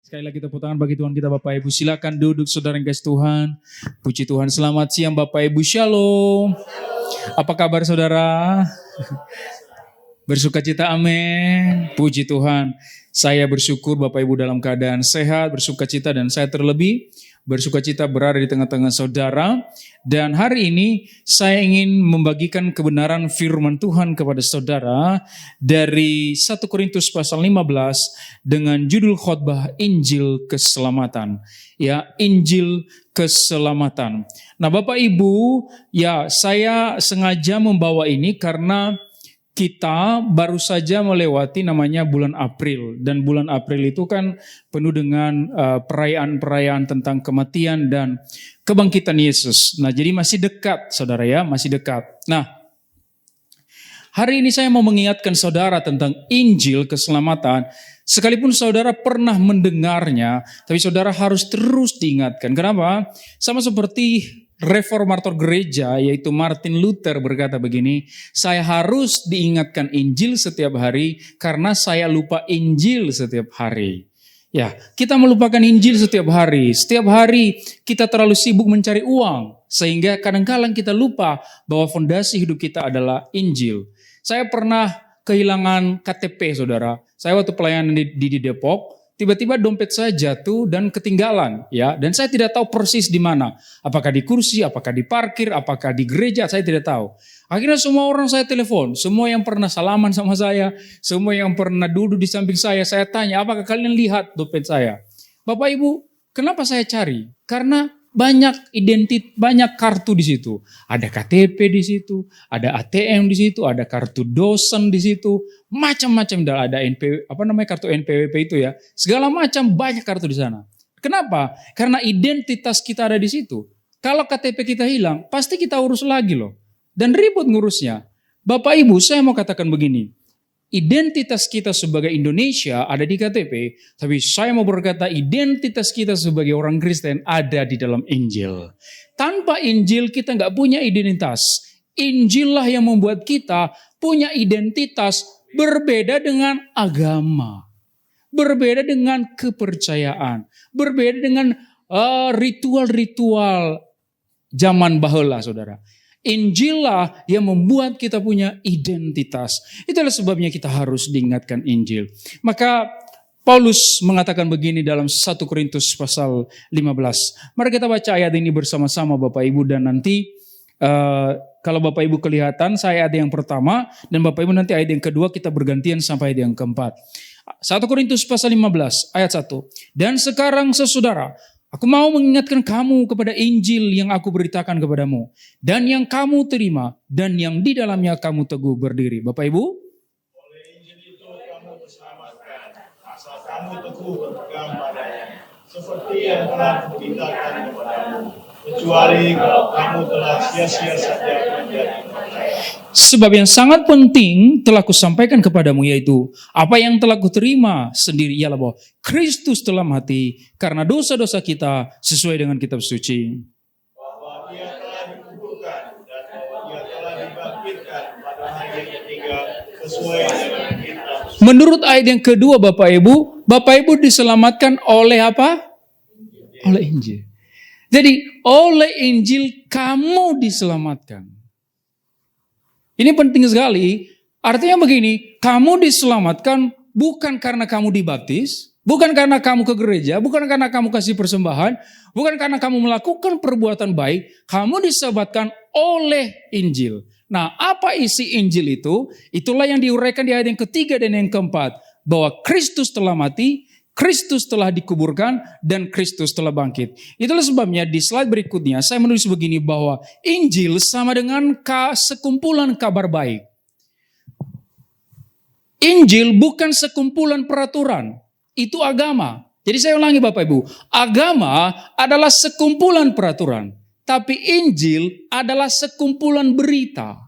Sekali lagi tepuk tangan bagi Tuhan kita Bapak Ibu. Silakan duduk saudara yang kasih Tuhan. Puji Tuhan, selamat siang Bapak Ibu. Shalom. Apa kabar saudara? Bersukacita, amin. Puji Tuhan. Saya bersyukur Bapak Ibu dalam keadaan sehat, bersukacita, dan saya terlebih bersukacita berada di tengah-tengah saudara. Dan hari ini saya ingin membagikan kebenaran firman Tuhan kepada saudara dari 1 Korintus pasal 15 dengan judul khotbah Injil Keselamatan. Ya, Injil Keselamatan. Nah, Bapak Ibu, ya saya sengaja membawa ini karena kita baru saja melewati namanya bulan April, dan bulan April itu kan penuh dengan perayaan-perayaan tentang kematian dan kebangkitan Yesus. Nah, jadi masih dekat saudara ya, masih dekat. Nah, hari ini saya mau mengingatkan saudara tentang Injil Keselamatan. Sekalipun saudara pernah mendengarnya, tapi saudara harus terus diingatkan. Kenapa? Sama seperti reformator gereja yaitu Martin Luther berkata begini, saya harus diingatkan Injil setiap hari karena saya lupa Injil setiap hari. Ya, kita melupakan Injil setiap hari. Setiap hari kita terlalu sibuk mencari uang sehingga kadang-kadang kita lupa bahwa fondasi hidup kita adalah Injil. Saya pernah kehilangan KTP saudara. Saya waktu pelayanan di Depok, tiba-tiba dompet saya jatuh dan ketinggalan, ya. Dan saya tidak tahu persis di mana. Apakah di kursi, apakah di parkir, apakah di gereja, saya tidak tahu. Akhirnya semua orang saya telepon, semua yang pernah salaman sama saya, semua yang pernah duduk di samping saya tanya, apakah kalian lihat dompet saya? Bapak Ibu, kenapa saya cari? Karena banyak banyak kartu di situ. Ada KTP di situ, ada ATM di situ, ada kartu dosen di situ, macam-macam, ada kartu NPWP itu ya. Segala macam banyak kartu di sana. Kenapa? Karena identitas kita ada di situ. Kalau KTP kita hilang, pasti kita urus lagi loh. Dan ribut ngurusnya. Bapak Ibu, saya mau katakan begini. Identitas kita sebagai Indonesia ada di KTP, tapi saya mau berkata identitas kita sebagai orang Kristen ada di dalam Injil. Tanpa Injil kita nggak punya identitas. Injil lah yang membuat kita punya identitas berbeda dengan agama, berbeda dengan kepercayaan, berbeda dengan ritual-ritual zaman baheula, saudara. Injil lah yang membuat kita punya identitas. Itulah sebabnya kita harus diingatkan Injil. Maka Paulus mengatakan begini dalam 1 Korintus pasal 15. Mari kita baca ayat ini bersama-sama Bapak Ibu, dan nanti kalau Bapak Ibu kelihatan saya ayat yang pertama dan Bapak Ibu nanti ayat yang kedua, kita bergantian sampai ayat yang keempat. 1 Korintus pasal 15 ayat 1. Dan sekarang saudara, aku mau mengingatkan kamu kepada Injil yang aku beritakan kepadamu, dan yang kamu terima, dan yang di dalamnya kamu teguh berdiri. Bapak Ibu? Oleh Injil itu kamu diselamatkan, asal kamu teguh berpegang padanya, seperti yang telah kuberitakan kepadamu, kecuali kalau kamu telah sia-sia saja menjadi percaya. Sebab yang sangat penting telah kusampaikan kepadamu, yaitu apa yang telah kuterima sendiri, ialah bahwa Kristus telah mati karena dosa-dosa kita sesuai dengan kitab suci. Bahwa dia telah dikuburkan dan bahwa dia telah dibangkitkan pada hari yang ketiga sesuai dengan kitab suci. Menurut ayat yang kedua Bapak Ibu diselamatkan oleh apa? Oleh Injil. Jadi oleh Injil kamu diselamatkan. Ini penting sekali. Artinya begini, kamu diselamatkan bukan karena kamu dibaptis, bukan karena kamu ke gereja, bukan karena kamu kasih persembahan, bukan karena kamu melakukan perbuatan baik. Kamu diselamatkan oleh Injil. Nah, apa isi Injil itu? Itulah yang diuraikan di ayat yang ketiga dan yang keempat. Bahwa Kristus telah mati, Kristus telah dikuburkan, dan Kristus telah bangkit. Itulah sebabnya di slide berikutnya saya menulis begini, bahwa Injil sama dengan sekumpulan kabar baik. Injil bukan sekumpulan peraturan, itu agama. Jadi saya ulangi Bapak Ibu, agama adalah sekumpulan peraturan, tapi Injil adalah sekumpulan berita.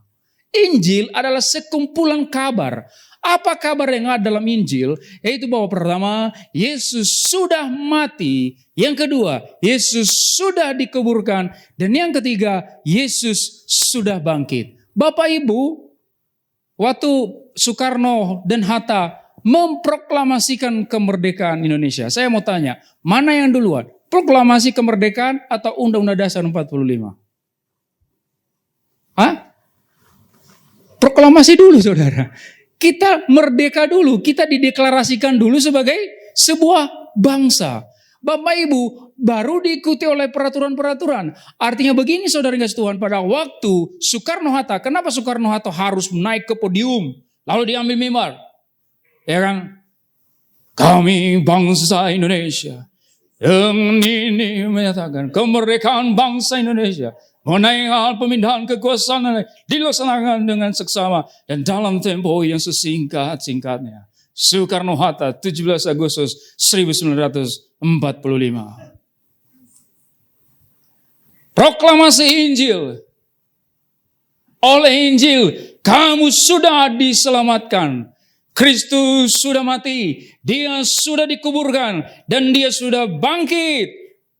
Injil adalah sekumpulan kabar. Apa kabar yang ada dalam Injil? Yaitu bahwa pertama, Yesus sudah mati. Yang kedua, Yesus sudah dikuburkan. Dan yang ketiga, Yesus sudah bangkit. Bapak Ibu, waktu Soekarno dan Hatta memproklamasikan kemerdekaan Indonesia. Saya mau tanya, mana yang duluan? Proklamasi kemerdekaan atau Undang-Undang Dasar 45? Hah? Proklamasi dulu saudara. Kita merdeka dulu, kita dideklarasikan dulu sebagai sebuah bangsa. Bapak Ibu, baru diikuti oleh peraturan-peraturan. Artinya begini saudara yang kasih Tuhan, pada waktu Soekarno-Hatta, kenapa Soekarno-Hatta harus naik ke podium, lalu diambil mimbar? Ya kan? Kami bangsa Indonesia, yang ini menyatakan kemerdekaan bangsa Indonesia, mengenai hal pemindahan kekuasaan dilaksanakan dengan seksama dan dalam tempo yang sesingkat-singkatnya. Soekarno-Hatta, 17 Agustus 1945. Proklamasi Injil. Oleh Injil, kamu sudah diselamatkan. Kristus sudah mati, dia sudah dikuburkan, dan dia sudah bangkit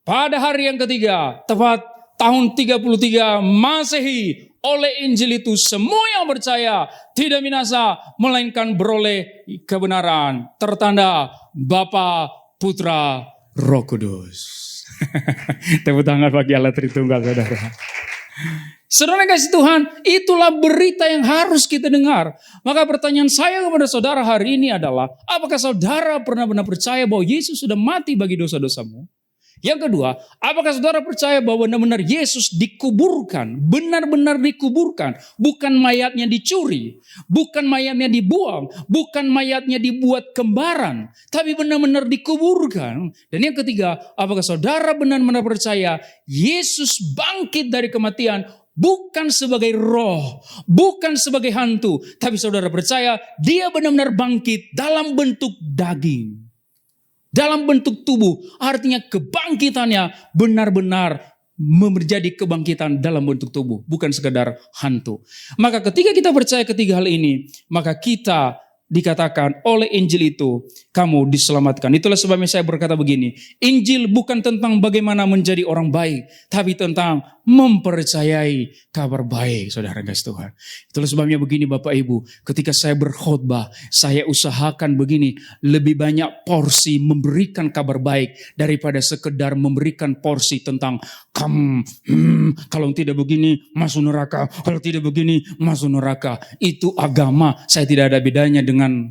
pada hari yang ketiga, tepat tahun 33 Masehi. Oleh Injil itu semua yang percaya tidak binasa, melainkan beroleh kebenaran. Tertanda Bapa, Putra, Roh Kudus. Tepuk tangan bagi Allah Tritunggal, saudara. Saudara kasih Tuhan, itulah berita yang harus kita dengar. Maka pertanyaan saya kepada saudara hari ini adalah, apakah saudara pernah benar percaya bahwa Yesus sudah mati bagi dosa-dosamu? Yang kedua, apakah saudara percaya bahwa benar-benar Yesus dikuburkan, benar-benar dikuburkan, bukan mayatnya dicuri, bukan mayatnya dibuang, bukan mayatnya dibuat kembaran, tapi benar-benar dikuburkan. Dan yang ketiga, apakah saudara benar-benar percaya Yesus bangkit dari kematian, bukan sebagai roh, bukan sebagai hantu, tapi saudara percaya dia benar-benar bangkit dalam bentuk daging, dalam bentuk tubuh. Artinya kebangkitannya benar-benar menjadi kebangkitan dalam bentuk tubuh, bukan sekedar hantu. Maka ketika kita percaya ketiga hal ini, maka kita dikatakan oleh Injil itu kamu diselamatkan. Itulah sebabnya saya berkata begini, Injil bukan tentang bagaimana menjadi orang baik, tapi tentang mempercayai kabar baik, saudara kasih Tuhan. Itulah sebabnya begini Bapak Ibu, ketika saya berkhotbah, saya usahakan begini, lebih banyak porsi memberikan kabar baik daripada sekedar memberikan porsi tentang kamu, kalau tidak begini masuk neraka, kalau tidak begini masuk neraka. Itu agama, saya tidak ada bedanya dengan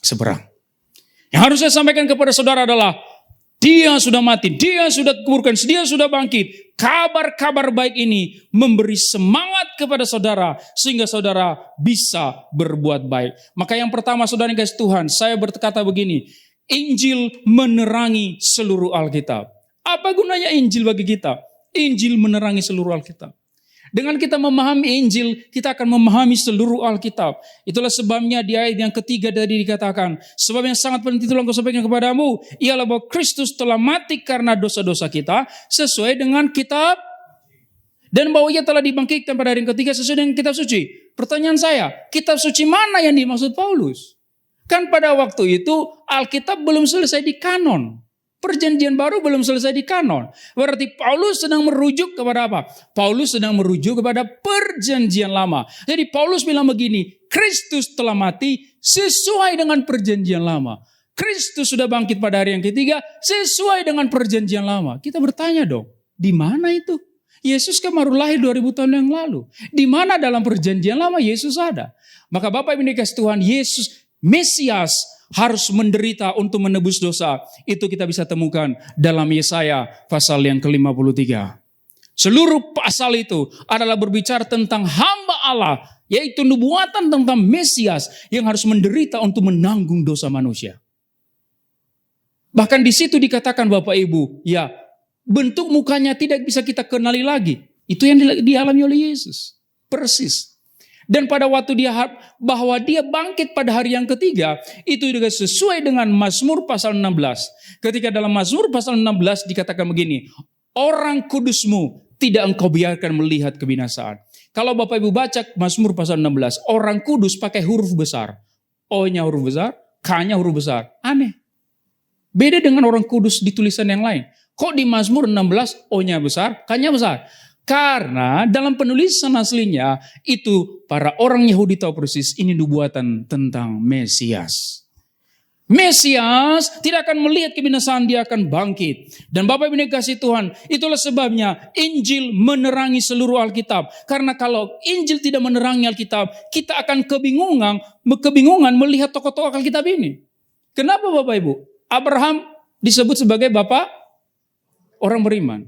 seberang. Yang harus saya sampaikan kepada saudara adalah dia sudah mati, dia sudah dikuburkan, dia sudah bangkit. Kabar-kabar baik ini memberi semangat kepada saudara sehingga saudara bisa berbuat baik. Maka yang pertama saudara yang kasih Tuhan, saya berkata begini, Injil menerangi seluruh Alkitab. Apa gunanya Injil bagi kita? Injil menerangi seluruh Alkitab. Dengan kita memahami Injil, kita akan memahami seluruh Alkitab. Itulah sebabnya di ayat yang ketiga tadi dikatakan, sebab yang sangat penting itulah aku sampaikan kepadamu, ialah bahwa Kristus telah mati karena dosa-dosa kita, sesuai dengan kitab, dan bahwa ia telah dibangkitkan pada hari yang ketiga sesuai dengan kitab suci. Pertanyaan saya, kitab suci mana yang dimaksud Paulus? Kan pada waktu itu Alkitab belum selesai di kanon. Perjanjian baru belum selesai di kanon. Berarti Paulus sedang merujuk kepada apa? Paulus sedang merujuk kepada perjanjian lama. Jadi Paulus bilang begini, Kristus telah mati sesuai dengan perjanjian lama. Kristus sudah bangkit pada hari yang ketiga sesuai dengan perjanjian lama. Kita bertanya dong, di mana itu? Yesus kan baru lahir 2000 tahun yang lalu. Di mana dalam perjanjian lama Yesus ada? Maka Bapak Ibu dikasih Tuhan, Yesus Mesias harus menderita untuk menebus dosa. Itu kita bisa temukan dalam Yesaya pasal yang ke-53. Seluruh pasal itu adalah berbicara tentang hamba Allah, yaitu nubuatan tentang Mesias yang harus menderita untuk menanggung dosa manusia. Bahkan di situ dikatakan Bapak Ibu, ya bentuk mukanya tidak bisa kita kenali lagi. Itu yang dialami oleh Yesus. Persis. Dan pada waktu bahwa dia bangkit pada hari yang ketiga, itu juga sesuai dengan Mazmur pasal 16. Ketika dalam Mazmur pasal 16 dikatakan begini, orang kudusmu tidak engkau biarkan melihat kebinasaan. Kalau Bapak Ibu baca Mazmur pasal 16, orang kudus pakai huruf besar. O-nya huruf besar, K-nya huruf besar. Aneh. Beda dengan orang kudus di tulisan yang lain. Kok di Mazmur 16 O-nya besar, K-nya besar? Karena dalam penulisan aslinya itu para orang Yahudi tahu persis ini nubuatan tentang Mesias. Mesias tidak akan melihat kebinasaan, dia akan bangkit. Dan Bapak Ibu yang dikasihi Tuhan, itulah sebabnya Injil menerangi seluruh Alkitab. Karena kalau Injil tidak menerangi Alkitab, kita akan kebingungan melihat tokoh-tokoh Alkitab ini. Kenapa Bapak Ibu? Abraham disebut sebagai bapak orang beriman.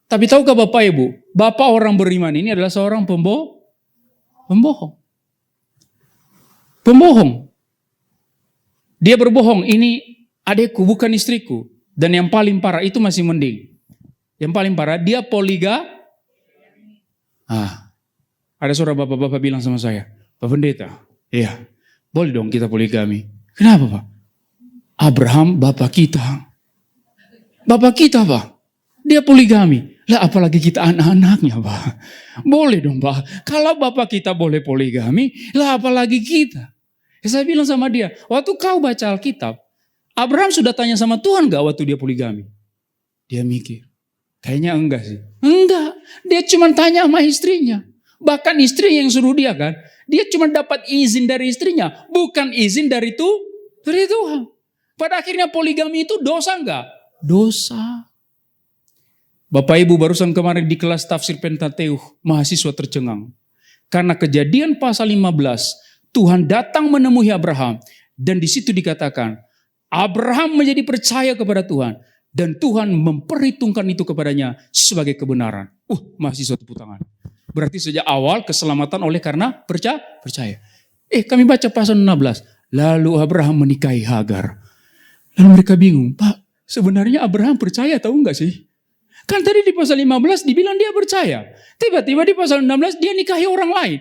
Tapi tahukah Bapak Ibu, bapak orang beriman ini adalah seorang pembohong. Pembohong. Dia berbohong, ini adekku bukan istriku. Dan yang paling parah itu masih mending. Yang paling parah dia ada suara bapak-bapak bilang sama saya, Pak Pendeta, iya boleh dong kita poligami. Kenapa Pak? Abraham bapak kita. Bapak kita Pak, dia poligami. Lah apalagi kita anak-anaknya Pak. Boleh dong Pak, kalau bapak kita boleh poligami, lah apalagi kita. Saya bilang sama dia, waktu kau baca Alkitab, Abraham sudah tanya sama Tuhan gak waktu dia poligami? Dia mikir, kayaknya enggak sih. Enggak, dia cuma tanya sama istrinya. Bahkan istri yang suruh dia kan, dia cuma dapat izin dari istrinya, bukan izin dari Tuhan. Pada akhirnya poligami itu dosa enggak? Dosa. Bapak Ibu barusan kemarin di kelas tafsir Pentateuch, mahasiswa tercengang. Karena Kejadian pasal 15, Tuhan datang menemui Abraham dan di situ dikatakan Abraham menjadi percaya kepada Tuhan dan Tuhan memperhitungkan itu kepadanya sebagai kebenaran. Mahasiswa tepuk tangan. Berarti sejak awal keselamatan oleh karena percaya. Kami baca pasal 16. Lalu Abraham menikahi Hagar. Lalu mereka bingung, Pak, sebenarnya Abraham percaya tahu enggak sih? Kan tadi di pasal 15 dibilang dia percaya. Tiba-tiba di pasal 16 dia nikahi orang lain.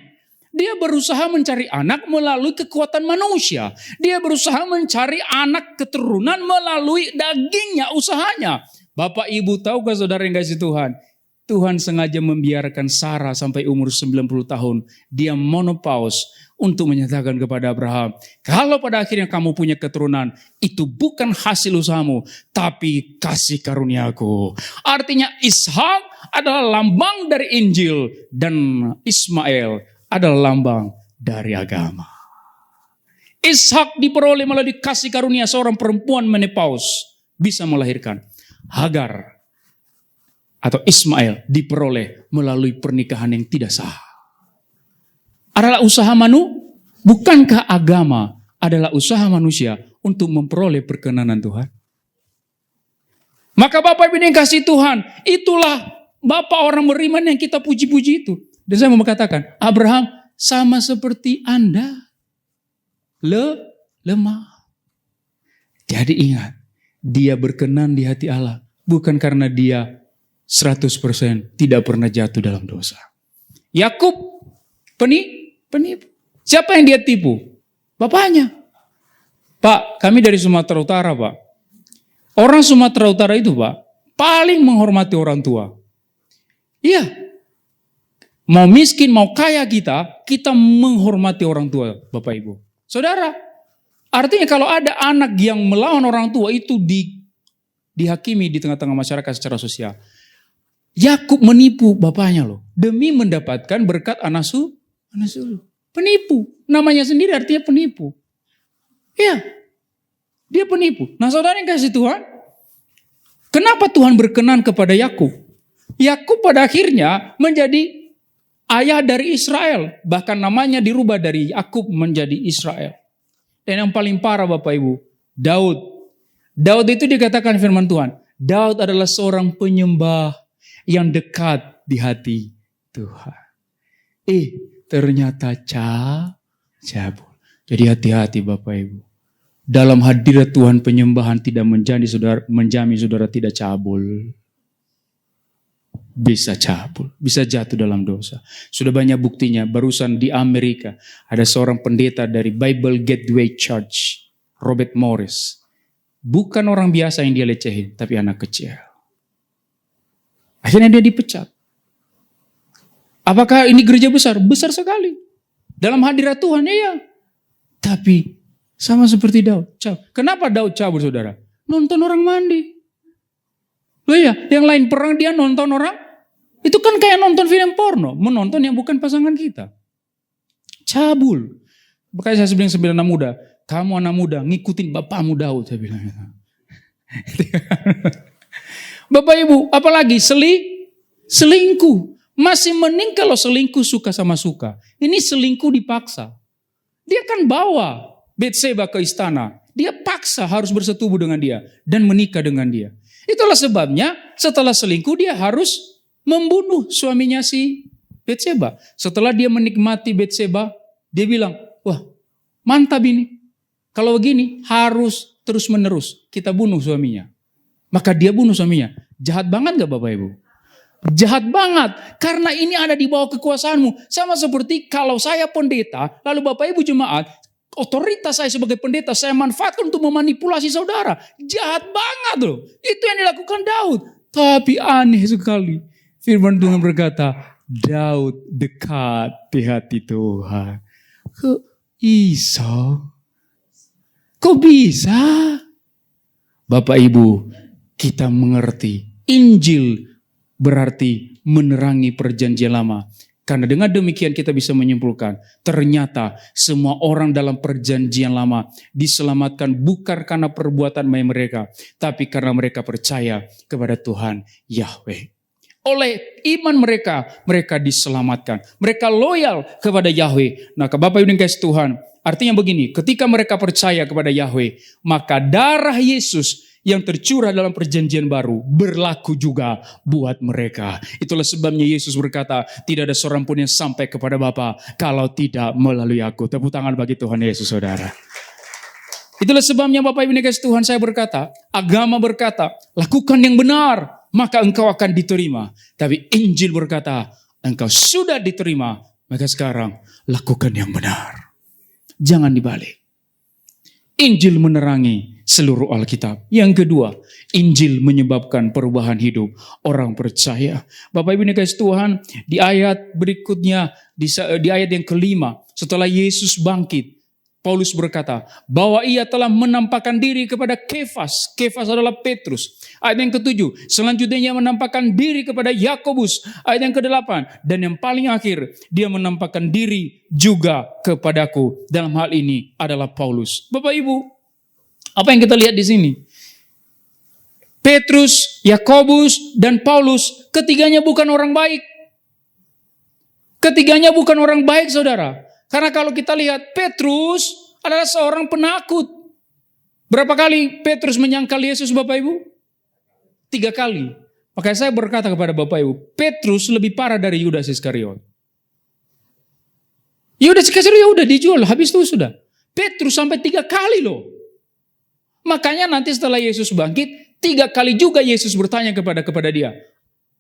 Dia berusaha mencari anak melalui kekuatan manusia. Dia berusaha mencari anak keturunan melalui dagingnya, usahanya. Bapak Ibu tahukah saudara yang kasih Tuhan? Tuhan sengaja membiarkan Sarah sampai umur 90 tahun. Dia menopause untuk menyatakan kepada Abraham, kalau pada akhirnya kamu punya keturunan, itu bukan hasil usahamu, tapi kasih karuniaku. Artinya Ishak adalah lambang dari Injil dan Ismail adalah lambang dari agama. Ishak diperoleh melalui kasih karunia seorang perempuan menopause bisa melahirkan. Hagar atau Ismail diperoleh melalui pernikahan yang tidak sah. Adalah usaha bukankah agama adalah usaha manusia untuk memperoleh perkenanan Tuhan? Maka Bapak Ibu yang kasih Tuhan, itulah Bapak orang beriman yang kita puji-puji itu. Dan saya mau katakan, Abraham sama seperti Anda. Lemah. Jadi ingat, dia berkenan di hati Allah. Bukan karena dia 100% tidak pernah jatuh dalam dosa. Yakub penipu. Siapa yang dia tipu? Bapaknya. Pak, kami dari Sumatera Utara, Pak. Orang Sumatera Utara itu, Pak, paling menghormati orang tua. Iya. Mau miskin, mau kaya kita menghormati orang tua, Bapak Ibu. Saudara, artinya kalau ada anak yang melawan orang tua itu dihakimi di tengah-tengah masyarakat secara sosial. Yakub menipu bapaknya loh, demi mendapatkan berkat anak sulung. Penipu, namanya sendiri artinya penipu. Iya, dia penipu. Nah saudara yang kasih Tuhan, kenapa Tuhan berkenan kepada Yakub? Yakub pada akhirnya menjadi ayah dari Israel. Bahkan namanya dirubah dari Yakub menjadi Israel. Dan yang paling parah Bapak Ibu, Daud. Daud itu dikatakan firman Tuhan, Daud adalah seorang penyembah yang dekat di hati Tuhan. Ternyata cabul. Jadi hati-hati Bapak Ibu. Dalam hadirat Tuhan penyembahan tidak menjamin saudara tidak cabul. Bisa cabul, bisa jatuh dalam dosa. Sudah banyak buktinya. Barusan di Amerika ada seorang pendeta dari Bible Gateway Church, Robert Morris. Bukan orang biasa yang dia lecehin, tapi anak kecil. Akhirnya dia dipecat. Apakah ini gereja besar? Besar sekali. Dalam hadirat Tuhan, iya. Tapi sama seperti Daud. Kenapa Daud cabul saudara? Nonton orang mandi. Loh ya, yang lain perang dia nonton orang Itu kan kayak nonton film porno, menonton yang bukan pasangan kita. Cabul. Makanya saya bilang sembilan anak muda, kamu anak muda ngikutin bapakmu Daud, saya bilang. Bapak Ibu, apalagi selingkuh. Masih mending kalau selingkuh suka sama suka. Ini selingkuh dipaksa. Dia kan bawa Betseba ke istana. Dia paksa harus bersetubuh dengan dia dan menikah dengan dia. Itulah sebabnya setelah selingkuh dia harus membunuh suaminya si Betseba. Setelah dia menikmati Betseba, dia bilang, wah mantap ini. Kalau begini harus terus menerus kita bunuh suaminya. Maka dia bunuh suaminya. Jahat banget gak Bapak Ibu? Jahat banget. Karena ini ada di bawah kekuasaanmu. Sama seperti kalau saya pendeta, lalu Bapak Ibu jemaat, otoritas saya sebagai pendeta, saya manfaatkan untuk memanipulasi saudara. Jahat banget loh. Itu yang dilakukan Daud. Tapi aneh sekali. Firman Tuhan berkata, Daud dekat di hati Tuhan. Kok bisa? Bapak Ibu, kita mengerti. Injil berarti menerangi perjanjian lama. Karena dengan demikian kita bisa menyimpulkan, ternyata semua orang dalam perjanjian lama diselamatkan bukan karena perbuatan mereka, tapi karena mereka percaya kepada Tuhan Yahweh. Oleh iman mereka diselamatkan. Mereka loyal kepada Yahweh. Nah, Bapak Ibu yang kasih Tuhan, artinya begini, ketika mereka percaya kepada Yahweh, maka darah Yesus yang tercurah dalam perjanjian baru berlaku juga buat mereka. Itulah sebabnya Yesus berkata, tidak ada seorang pun yang sampai kepada Bapa kalau tidak melalui aku. Tepuk tangan bagi Tuhan Yesus, saudara. Itulah sebabnya Bapak Ibu kasih Tuhan, saya berkata, agama berkata, lakukan yang benar, maka engkau akan diterima. Tapi Injil berkata, engkau sudah diterima, maka sekarang lakukan yang benar. Jangan dibalik. Injil menerangi seluruh Alkitab. Yang kedua, Injil menyebabkan perubahan hidup orang percaya. Bapak Ibu kasih Tuhan, di ayat berikutnya, di ayat yang kelima, setelah Yesus bangkit, Paulus berkata bahwa ia telah menampakkan diri kepada Kefas. Kefas adalah Petrus. Ayat yang ketujuh, selanjutnya ia menampakkan diri kepada Yakobus. Ayat yang kedelapan, dan yang paling akhir, dia menampakkan diri juga kepadaku. Dalam hal ini adalah Paulus. Bapak Ibu, apa yang kita lihat di sini? Petrus, Yakobus, dan Paulus, ketiganya bukan orang baik. Ketiganya bukan orang baik, saudara. Karena kalau kita lihat, Petrus adalah seorang penakut. Berapa kali Petrus menyangkal Yesus, Bapak Ibu? 3 kali. Makanya saya berkata kepada Bapak Ibu, Petrus lebih parah dari Yudas Iskariot. Yudas Iskariot udah dijual, habis itu sudah. Petrus sampai 3 kali loh. Makanya nanti setelah Yesus bangkit, 3 kali juga Yesus bertanya kepada dia.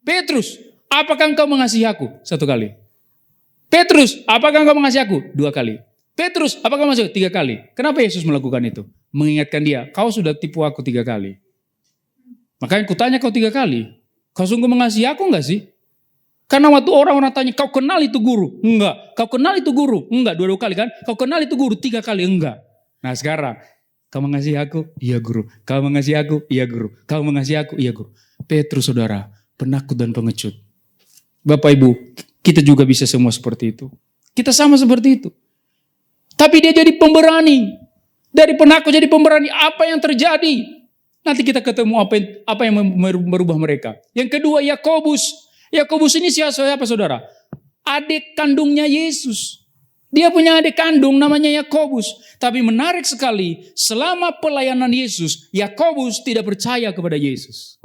Petrus, apakah engkau mengasihi aku? 1 kali. Petrus, apakah engkau mengasihi aku? 2 kali. Petrus, apakah engkau mengasihi aku? 3 kali. Kenapa Yesus melakukan itu? Mengingatkan dia, kau sudah tipu aku 3 kali. Makanya kutanya kau 3 kali. Kau sungguh mengasihi aku enggak sih? Karena waktu orang-orang tanya, kau kenal itu guru? Enggak. Kau kenal itu guru? Enggak. 2 kali kan? Kau kenal itu guru? 3 kali? Enggak. Nah sekarang, kau mengasihi aku? Iya guru. Kau mengasihi aku? Iya guru. Kau mengasihi aku? Iya guru. Petrus, saudara, penakut dan pengecut. Bapak Ibu, kita juga bisa semua seperti itu. Kita sama seperti itu. Tapi dia jadi pemberani. Dari penakut jadi pemberani. Apa yang terjadi? Nanti kita ketemu apa yang merubah mereka. Yang kedua, Yakobus. Yakobus ini siapa saudara? Adik kandungnya Yesus. Dia punya adik kandung namanya Yakobus. Tapi menarik sekali, selama pelayanan Yesus, Yakobus tidak percaya kepada Yesus.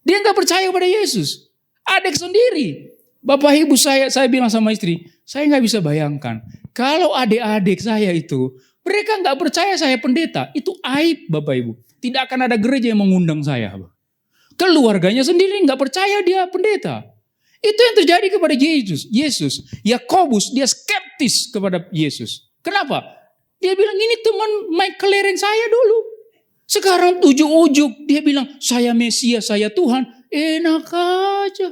Dia nggak percaya kepada Yesus. Adik sendiri. Bapak Ibu, saya bilang sama istri, saya nggak bisa bayangkan. Kalau adik-adik saya itu, mereka nggak percaya saya pendeta. Itu aib Bapak Ibu. Tidak akan ada gereja yang mengundang saya. Keluarganya sendiri nggak percaya dia pendeta. Itu yang terjadi kepada Yesus. Yakobus, dia skeptis kepada Yesus. Kenapa? Dia bilang, ini teman main kelereng saya dulu. Sekarang ujuk-ujuk, dia bilang, saya Mesias, saya Tuhan. Enak aja.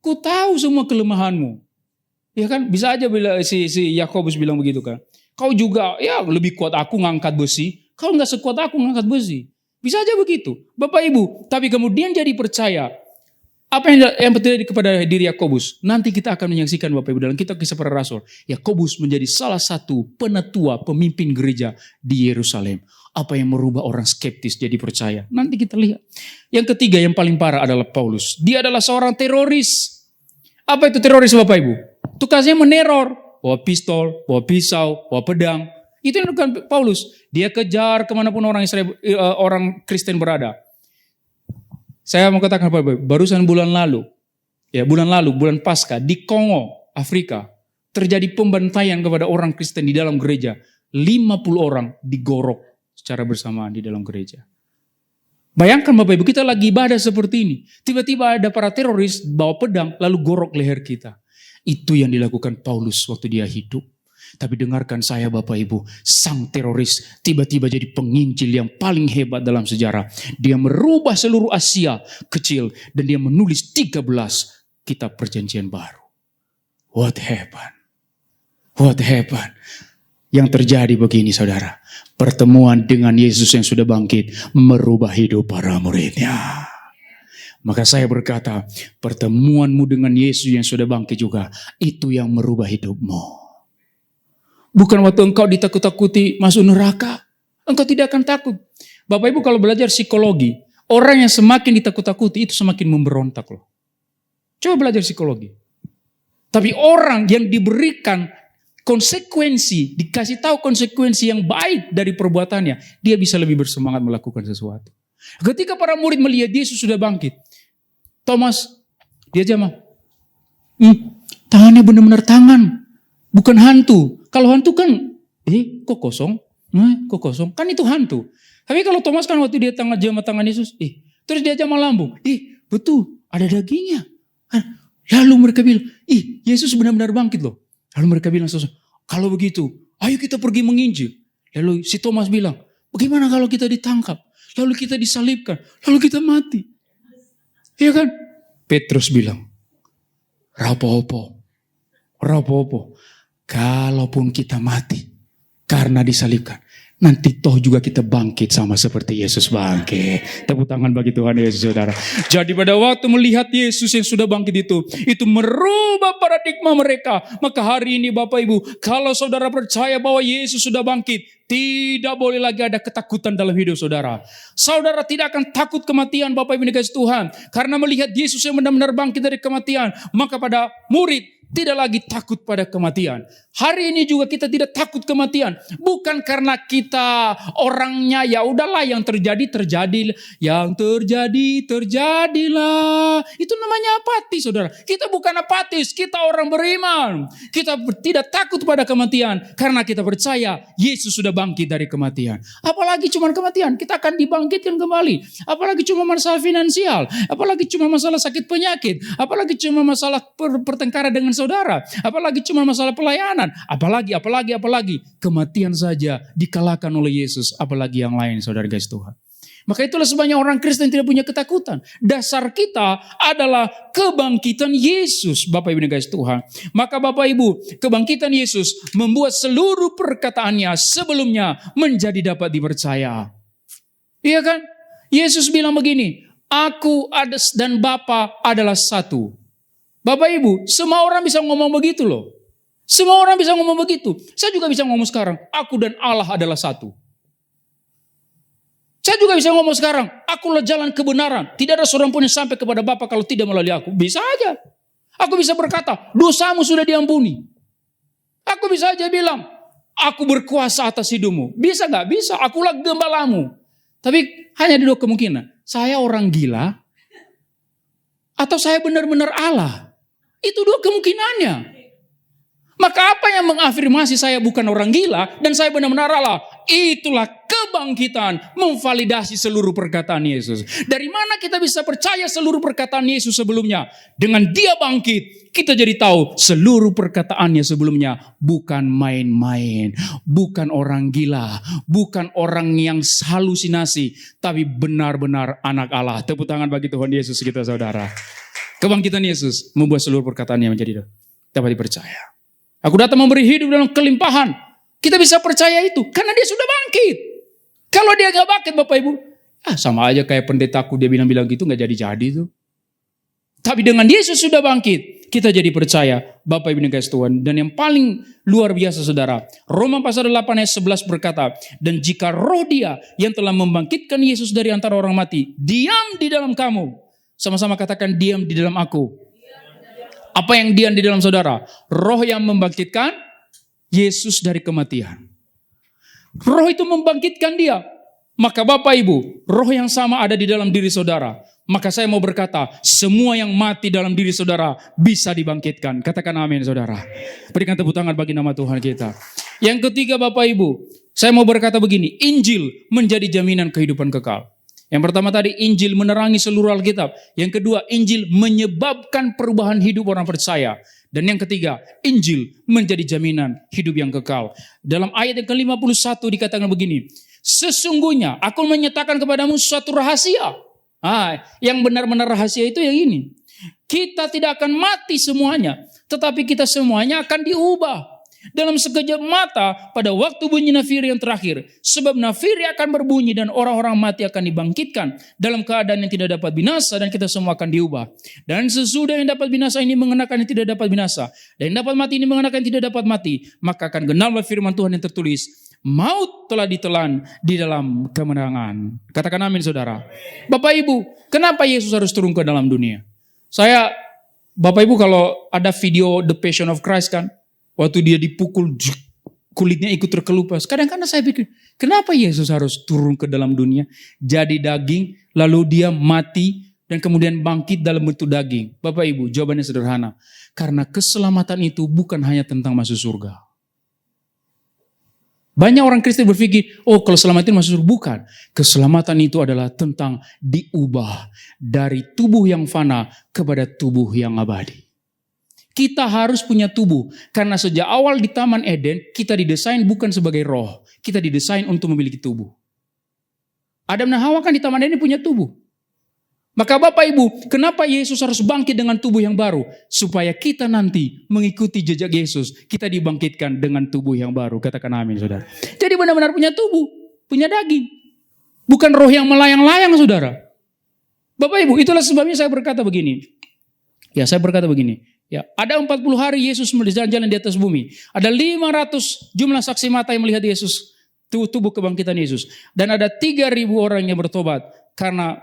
Ku tahu semua kelemahanmu. Ya kan, bisa aja bila si Yakobus bilang begitu kan. Kau juga, ya lebih kuat aku ngangkat besi. Kau nggak sekuat aku ngangkat besi. Bisa aja begitu. Bapak Ibu, tapi kemudian jadi percaya. Apa yang terjadi kepada diri Yakobus? Nanti kita akan menyaksikan Bapak Ibu dalam kitab Kisah Para Rasul. Yakobus menjadi salah satu penatua, pemimpin gereja di Yerusalem. Apa yang merubah orang skeptis jadi percaya? Nanti kita lihat. Yang ketiga yang paling parah adalah Paulus. Dia adalah seorang teroris. Apa itu teroris Bapak Ibu? Tugasnya meneror. Bawa pistol, bawa pisau, bawa pedang. Itu yang dilakukan Paulus. Dia kejar kemanapun orang Kristen berada. Saya mau katakan barusan bulan Paskah di Kongo, Afrika, terjadi pembantaian kepada orang Kristen di dalam gereja. 50 orang digorok secara bersamaan di dalam gereja. Bayangkan Bapak Ibu, kita lagi ibadah seperti ini. Tiba-tiba ada para teroris bawa pedang lalu gorok leher kita. Itu yang dilakukan Paulus waktu dia hidup. Tapi dengarkan saya Bapak Ibu, sang teroris tiba-tiba jadi penginjil yang paling hebat dalam sejarah. Dia merubah seluruh Asia kecil dan dia menulis 13 kitab perjanjian baru. What happened? What happened? Yang terjadi begini saudara, pertemuan dengan Yesus yang sudah bangkit merubah hidup para muridnya. Maka saya berkata, pertemuanmu dengan Yesus yang sudah bangkit juga, itu yang merubah hidupmu. Bukan waktu engkau ditakut-takuti masuk neraka. Engkau tidak akan takut. Bapak Ibu kalau belajar psikologi, orang yang semakin ditakut-takuti itu semakin memberontak loh. Coba belajar psikologi. Tapi orang yang diberikan konsekuensi, dikasih tahu konsekuensi yang baik dari perbuatannya, dia bisa lebih bersemangat melakukan sesuatu. Ketika para murid melihat Yesus sudah bangkit, Thomas, dia jamah. Tangannya benar-benar tangan. Bukan hantu. Kalau hantu kan, kok kosong? Kok kosong? Kan itu hantu. Tapi kalau Thomas kan waktu dia jamah tangan Yesus, terus dia jamah lambung. Betul, ada dagingnya. Lalu mereka bilang, Yesus benar-benar bangkit loh. Lalu mereka bilang, kalau begitu, ayo kita pergi menginjil. Lalu si Thomas bilang, bagaimana kalau kita ditangkap? Lalu kita disalibkan, lalu kita mati. Iya kan? Petrus bilang, rapopo. Kalaupun kita mati karena disalibkan, nanti toh juga kita bangkit sama seperti Yesus bangkit. Tepuk tangan bagi Tuhan Yesus saudara. Jadi pada waktu melihat Yesus yang sudah bangkit itu merubah paradigma mereka. Maka hari ini Bapak Ibu, kalau saudara percaya bahwa Yesus sudah bangkit, tidak boleh lagi ada ketakutan dalam hidup saudara. Saudara tidak akan takut kematian Bapak Ibu dikasih Tuhan. Karena melihat Yesus yang benar-benar bangkit dari kematian, maka pada murid tidak lagi takut pada kematian. Hari ini juga kita tidak takut kematian. Bukan karena kita orangnya ya udahlah yang terjadi. Yang terjadilah. Itu namanya apatis saudara. Kita bukan apatis, kita orang beriman. Kita tidak takut pada kematian. Karena kita percaya Yesus sudah bangkit dari kematian. Apalagi cuma kematian, kita akan dibangkitkan kembali. Apalagi cuma masalah finansial. Apalagi cuma masalah sakit penyakit. Apalagi cuma masalah pertengkaran dengan saudara, apalagi cuma masalah pelayanan, apalagi kematian saja dikalahkan oleh Yesus, apalagi yang lain saudara guys Tuhan. Maka itulah sebabnya orang Kristen tidak punya ketakutan. Dasar kita adalah kebangkitan Yesus, Bapak Ibu guys Tuhan. Maka Bapak Ibu, kebangkitan Yesus membuat seluruh perkataannya sebelumnya menjadi dapat dipercaya. Iya kan? Yesus bilang begini, Aku dan Bapa adalah satu. Bapak Ibu, semua orang bisa ngomong begitu loh. Semua orang bisa ngomong begitu. Saya juga bisa ngomong sekarang, aku dan Allah adalah satu. Saya juga bisa ngomong sekarang, akulah jalan kebenaran. Tidak ada seorang pun yang sampai kepada Bapa kalau tidak melalui aku. Bisa aja. Aku bisa berkata, dosamu sudah diampuni. Aku bisa aja bilang, aku berkuasa atas hidupmu. Bisa gak? Bisa. Akulah gembalamu. Tapi hanya ada dua kemungkinan. Saya orang gila, atau saya benar-benar Allah. Itu dua kemungkinannya. Maka apa yang mengafirmasi saya bukan orang gila dan saya benar-benar Allah? Itulah kebangkitan memvalidasi seluruh perkataan Yesus. Dari mana kita bisa percaya seluruh perkataan Yesus sebelumnya? Dengan dia bangkit, kita jadi tahu seluruh perkataannya sebelumnya bukan main-main. Bukan orang gila. Bukan orang yang halusinasi. Tapi benar-benar anak Allah. Tepuk tangan bagi Tuhan Yesus kita saudara. Kebangkitan Yesus membuat seluruh perkataannya menjadi dapat dipercaya. Aku datang memberi hidup dalam kelimpahan. Kita bisa percaya itu karena dia sudah bangkit. Kalau dia gak bangkit Bapak Ibu, sama aja kayak pendetaku dia bilang gitu gak jadi-jadi tuh. Tapi dengan Yesus sudah bangkit, kita jadi percaya. Bapak Ibu yang dikasihi Tuhan. Dan yang paling luar biasa saudara, Roma pasal 8 ayat 11 berkata, dan jika roh Dia yang telah membangkitkan Yesus dari antara orang mati, diam di dalam kamu. Sama-sama katakan, diam di dalam aku. Apa yang diam di dalam saudara? Roh yang membangkitkan Yesus dari kematian. Roh itu membangkitkan Dia. Maka Bapak Ibu, roh yang sama ada di dalam diri saudara. Maka saya mau berkata, semua yang mati dalam diri saudara bisa dibangkitkan. Katakan amin saudara. Berikan tepuk tangan bagi nama Tuhan kita. Yang ketiga Bapak Ibu, saya mau berkata begini, Injil menjadi jaminan kehidupan kekal. Yang pertama tadi, Injil menerangi seluruh Alkitab. Yang kedua, Injil menyebabkan perubahan hidup orang percaya. Dan yang ketiga, Injil menjadi jaminan hidup yang kekal. Dalam ayat yang ke-51 dikatakan begini, sesungguhnya aku menyatakan kepadamu suatu rahasia. Yang benar-benar rahasia itu yang ini. Kita tidak akan mati semuanya, tetapi kita semuanya akan diubah. Dalam sekejap mata pada waktu bunyi nafiri yang terakhir. Sebab nafiri akan berbunyi dan orang-orang mati akan dibangkitkan dalam keadaan yang tidak dapat binasa dan kita semua akan diubah. Dan sesudah yang dapat binasa ini mengenakan yang tidak dapat binasa. Dan yang dapat mati ini mengenakan yang tidak dapat mati. Maka akan genaplah firman Tuhan yang tertulis. Maut telah ditelan di dalam kemenangan. Katakan amin saudara. Bapak Ibu, kenapa Yesus harus turun ke dalam dunia? Bapak Ibu kalau ada video The Passion of Christ kan, waktu dia dipukul kulitnya ikut terkelupas. Kadang-kadang saya pikir, kenapa Yesus harus turun ke dalam dunia? Jadi daging, lalu dia mati dan kemudian bangkit dalam bentuk daging. Bapak Ibu, jawabannya sederhana. Karena keselamatan itu bukan hanya tentang masuk surga. Banyak orang Kristen berpikir, kalau selamatan masuk surga. Bukan. Keselamatan itu adalah tentang diubah dari tubuh yang fana kepada tubuh yang abadi. Kita harus punya tubuh. Karena sejak awal di Taman Eden, kita didesain bukan sebagai roh. Kita didesain untuk memiliki tubuh. Adam dan Hawa kan di Taman Eden punya tubuh. Maka Bapak Ibu, kenapa Yesus harus bangkit dengan tubuh yang baru? Supaya kita nanti mengikuti jejak Yesus. Kita dibangkitkan dengan tubuh yang baru. Katakan amin saudara. Jadi benar-benar punya tubuh. Punya daging. Bukan roh yang melayang-layang saudara. Bapak Ibu, itulah sebabnya saya berkata begini. Ada 40 hari Yesus berjalan-jalan di atas bumi. Ada 500 jumlah saksi mata yang melihat Yesus. Tubuh kebangkitan Yesus. Dan ada 3.000 orang yang bertobat. Karena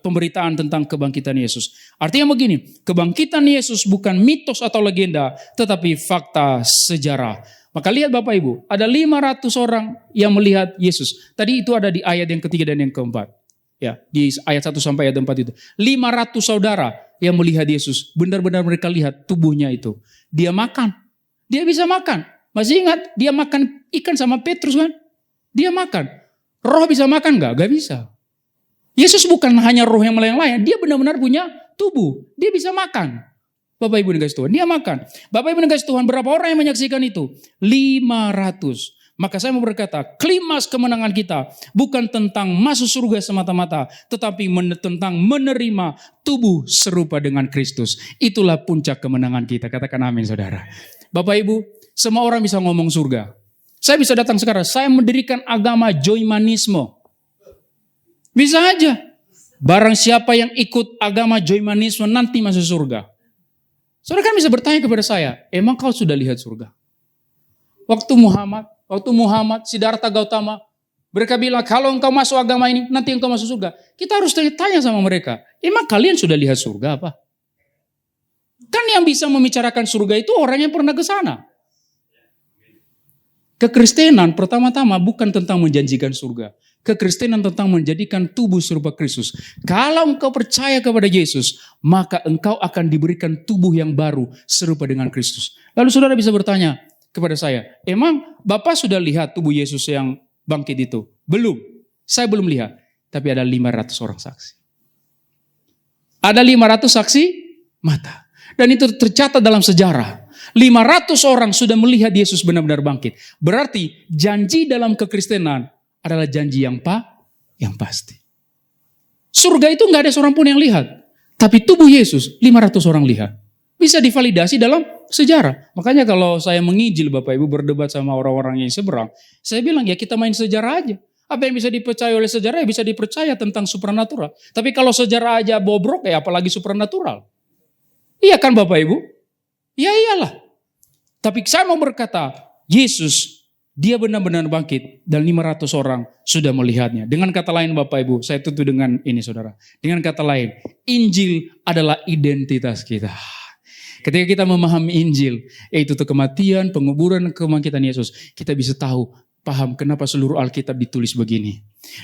pemberitaan tentang kebangkitan Yesus. Artinya begini, kebangkitan Yesus bukan mitos atau legenda, tetapi fakta sejarah. Maka lihat Bapak Ibu, ada 500 orang yang melihat Yesus. Tadi itu ada di ayat yang ketiga dan yang keempat. Ya, di ayat 1 sampai ayat 4 itu. 500 saudara yang melihat Yesus. Benar-benar mereka lihat tubuhnya itu. Dia makan. Dia bisa makan. Masih ingat dia makan ikan sama Petrus kan? Dia makan. Roh bisa makan enggak? Gak bisa. Yesus bukan hanya roh yang melayang-layang, dia benar-benar punya tubuh. Dia bisa makan. Bapak Ibu yang dikasihi Tuhan, dia makan. Bapak Ibu yang dikasihi Tuhan, berapa orang yang menyaksikan itu? 500. Maka saya mau berkata, klimaks kemenangan kita bukan tentang masuk surga semata-mata, tetapi tentang menerima tubuh serupa dengan Kristus. Itulah puncak kemenangan kita. Katakan amin saudara. Bapak Ibu, semua orang bisa ngomong surga. Saya bisa datang sekarang, saya mendirikan agama Joimanisme. Bisa aja. Barang siapa yang ikut agama Joimanisme nanti masuk surga. Saudara kan bisa bertanya kepada saya, emang kau sudah lihat surga? Waktu Muhammad, Siddhartha Gautama, mereka bilang kalau engkau masuk agama ini nanti engkau masuk surga. Kita harus tanya sama mereka, emang kalian sudah lihat surga apa? Kan yang bisa membicarakan surga itu orang yang pernah ke sana. Kekristenan pertama-tama bukan tentang menjanjikan surga. Kekristenan tentang menjadikan tubuh serupa Kristus. Kalau engkau percaya kepada Yesus, maka engkau akan diberikan tubuh yang baru serupa dengan Kristus. Lalu saudara bisa bertanya kepada saya, emang Bapak sudah lihat tubuh Yesus yang bangkit itu? Belum, saya belum lihat. Tapi ada 500 orang saksi. Ada 500 saksi mata. Dan itu tercatat dalam sejarah. 500 orang sudah melihat Yesus benar-benar bangkit. Berarti janji dalam kekristenan adalah janji yang pasti. Surga itu gak ada seorang pun yang lihat. Tapi tubuh Yesus 500 orang lihat. Bisa divalidasi dalam sejarah. Makanya kalau saya menginjil Bapak Ibu berdebat sama orang-orang yang seberang. Saya bilang ya kita main sejarah aja. Apa yang bisa dipercaya oleh sejarah ya bisa dipercaya tentang supranatural. Tapi kalau sejarah aja bobrok ya apalagi supranatural. Iya kan Bapak Ibu? Ya iyalah. Tapi saya mau berkata, Yesus dia benar-benar bangkit dan 500 orang sudah melihatnya. Dengan kata lain Bapak Ibu, saya tutup dengan ini saudara. Dengan kata lain, Injil adalah identitas kita. Ketika kita memahami Injil, yaitu kematian, penguburan, kebangkitan Yesus, kita bisa tahu, paham kenapa seluruh Alkitab ditulis begini.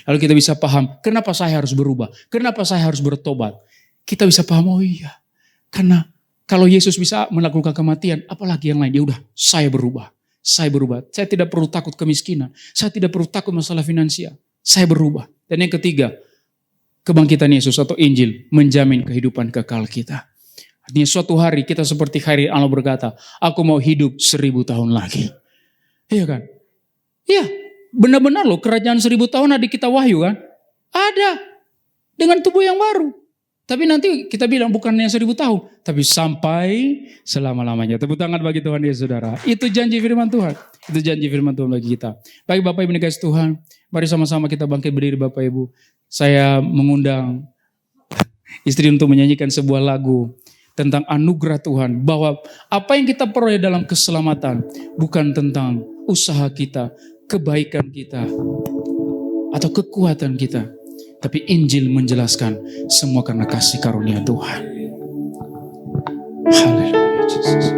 Lalu kita bisa paham, kenapa saya harus berubah, kenapa saya harus bertobat. Kita bisa paham, oh iya, karena kalau Yesus bisa melakukan kematian, apalagi yang lain, ya udah, saya berubah. Saya berubah. Saya tidak perlu takut kemiskinan. Saya tidak perlu takut masalah finansial. Saya berubah. Dan yang ketiga, kebangkitan Yesus atau Injil menjamin kehidupan kekal kita. Artinya suatu hari kita seperti hari Allah berkata, aku mau hidup 1000 tahun lagi. Iya kan? Iya, benar-benar loh kerajaan 1000 tahun ada di kita Wahyu kan? Ada. Dengan tubuh yang baru. Tapi nanti kita bilang bukannya 1000 tahun. Tapi sampai selama-lamanya. Tepuk tangan bagi Tuhan ya saudara. Itu janji firman Tuhan. Itu janji firman Tuhan bagi kita. Bagi Bapak Ibu dikasih Tuhan. Mari sama-sama kita bangkit berdiri Bapak Ibu. Saya mengundang istri untuk menyanyikan sebuah lagu tentang anugerah Tuhan. Bahwa apa yang kita peroleh dalam keselamatan bukan tentang usaha kita, kebaikan kita, atau kekuatan kita. Tapi Injil menjelaskan semua karena kasih karunia Tuhan. Haleluya Yesus.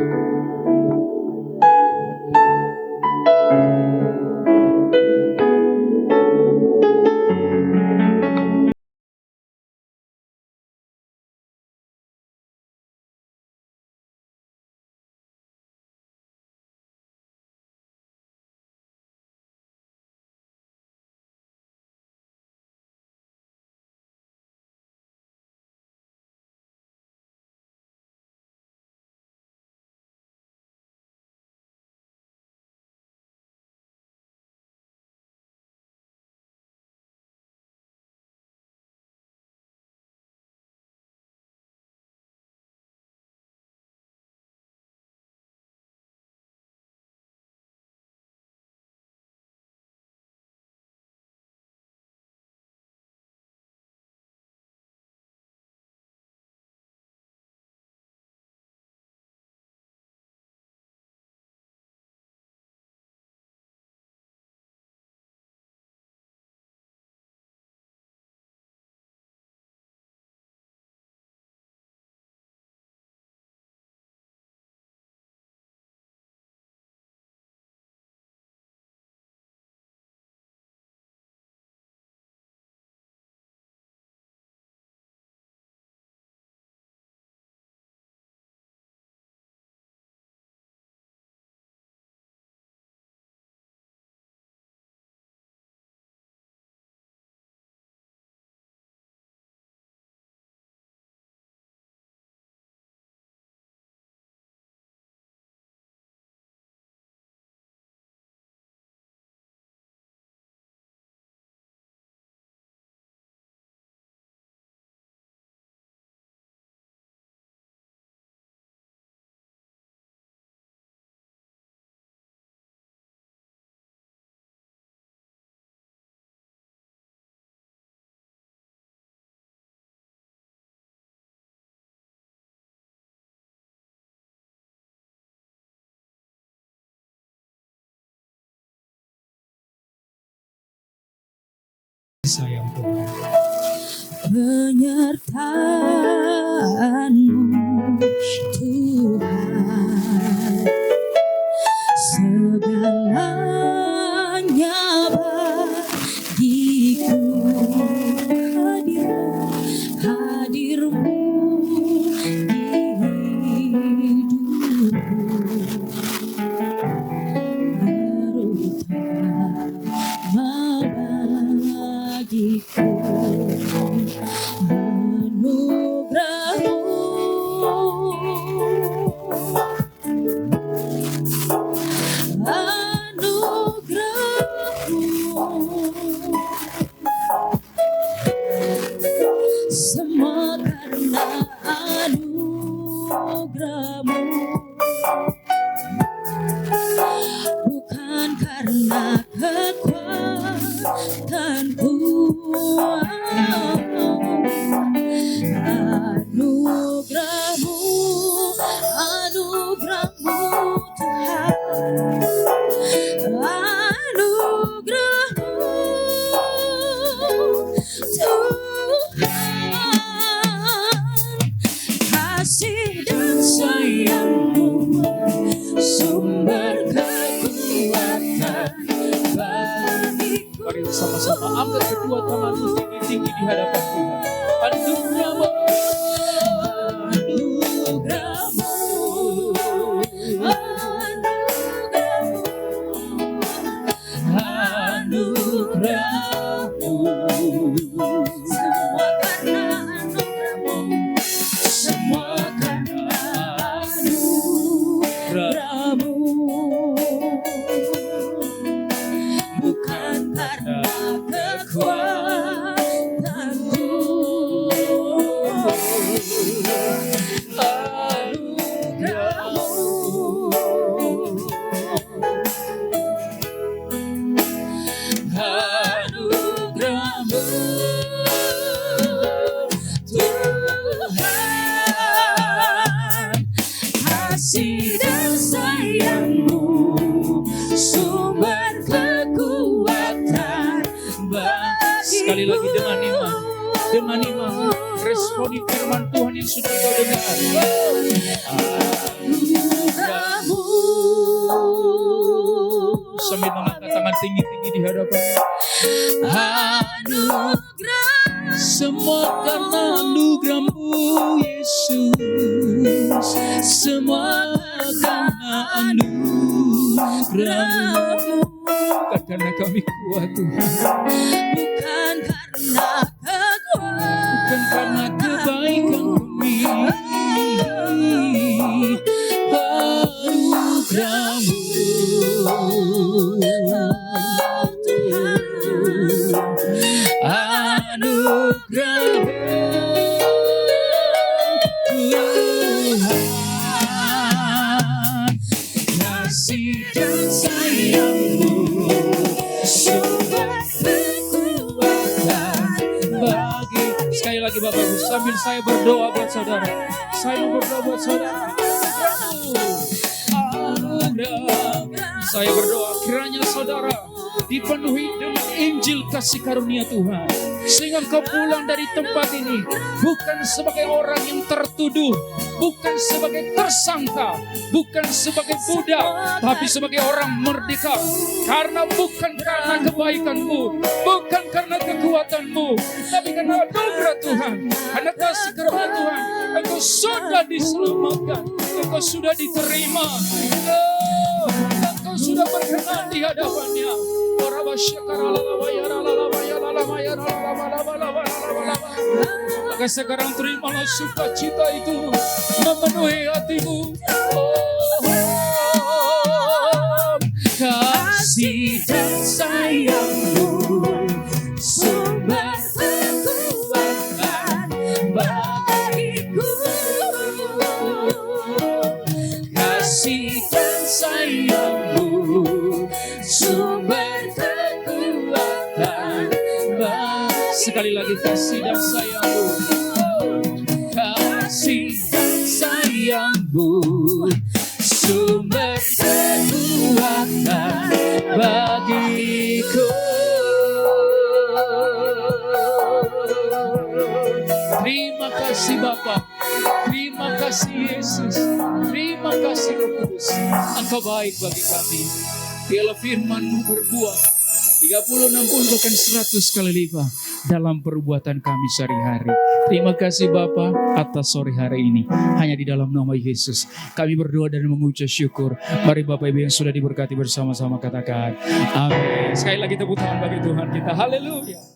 Sayang Tuhan. Penyertaan-Mu Tuhan, segalanya bagiku, hadir-Mu di hidupku, terutama bagiku. Semua karena anugerah-Mu, bukan karena kekuatan kedua tanganmu tinggi-tinggi di hadapan Tuhan. Anugerah-Mu, semua karena anugerah-Mu, semua karena anugerah-Mu, bukan karena kekuatanku. Anugerah-Mu, Tuhan, kasih dan sayang-Mu, sumber kekuatan bagi. Sekali lagi dengan iman, responi firman Tuhan yang sudah kau dengar. Anugerah-Mu, Sambil mengangkat tangan tinggi-tinggi di hadapan. anugerah, Semua karena anugerah-Mu, Yesus. Semua karena anugerah-Mu. Bukan karena kami kuat, Tuhan. bukan karena kekuatan, Bukan karena kebaikan kami. Anugerah-Mu, Tuhan, kasih dan sayang-Mu, sumber kekuatan bagi. Sekali lagi Bapak Ibu, sambil saya berdoa buat saudara, saya mau berdoa buat saudara. Anugerah. Saya berdoa kiranya saudara dipenuhi dengan Injil kasih karunia Tuhan, sehingga kau pulang dari tempat ini bukan sebagai orang yang tertuduh, bukan sebagai tersangka, bukan sebagai budak, tapi sebagai orang merdeka. Karena bukan karena kebaikan-Mu, bukan karena kekuatan-Mu, tapi karena anugerah Tuhan, karena kasih karunia Tuhan, engkau sudah diselamatkan, engkau sudah diterima, engkau sudah berkenan di hadapannya. Maka sekarang terimalah sukacita itu memenuhi hatimu. Kasih dan sayang-Mu, sumber kekuatan bagiku. Kasih dan sayang-Mu, sumber kekuatan sekali lagi kasih dan sayang-Mu, kasih dan sayang-Mu, sumber kekuatan bagiku. Terima kasih Bapa, terima kasih Yesus, terima kasih Roh Kudus. Engkau baik bagi kami. Biarlah firman-Mu berbuah 30, 60, bahkan 100 kali lipat dalam perbuatan kami sehari-hari. Terima kasih Bapa atas sore hari ini. Hanya di dalam nama Yesus kami berdoa dan mengucap syukur. Mari Bapak Ibu yang sudah diberkati bersama-sama katakan amin. Sekali lagi tepuk tangan bagi Tuhan kita. Haleluya.